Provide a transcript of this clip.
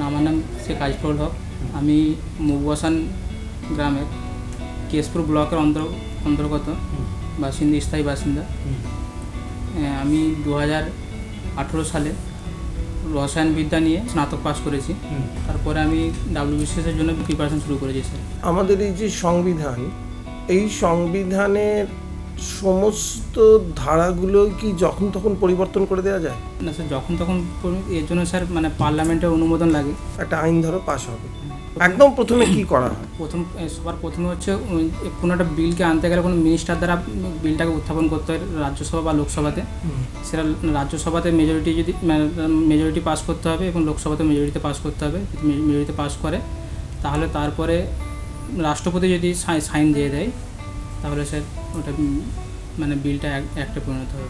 আমার নাম শেখ আজিফুল হক। আমি মুগবাসান গ্রামের কেশপুর ব্লকের অন্তর্গত বাসিন্দা, স্থায়ী বাসিন্দা। আমি 2018 সালে রসায়নবিদ্যা নিয়ে স্নাতক পাস করেছি। তারপরে আমি WBCS এর জন্য প্রিপারেশন শুরু করেছি স্যার। আমাদের এই যে সংবিধান, এই সংবিধানের সমস্ত ধারাগুলো কি যখন তখন পরিবর্তন করে দেওয়া যায়? না স্যার, যখন তখন এর জন্য স্যার পার্লামেন্টের অনুমোদন লাগে। একটা আইন ধরো পাস হবে, একদম প্রথমে কি করা হয়? সবার প্রথমে হচ্ছে কোনো একটা বিলকে আনতে গেলে কোনো মিনিস্টার দ্বারা বিলটাকে উত্থাপন করতে হয় রাজ্যসভা বা লোকসভাতে। সেটা রাজ্যসভাতে মেজরিটি পাস করতে হবে এবং লোকসভাতে মেজরিটিতে পাস করতে হবে। মেজরিটিতে পাস করে তাহলে তারপরে রাষ্ট্রপতি যদি সাইন দিয়ে দেয় তাহলে স্যার ওটা বিলটা অ্যাক্টে পরিণত হবে।